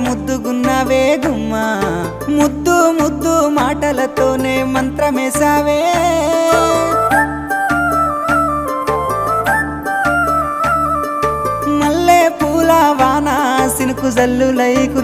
ముద్దుగున్నావే గుమ్మా ముద్దు ముద్దు మాటలతోనే మంత్రమేసావే మల్లె పూల వాన సినుకు జల్లులై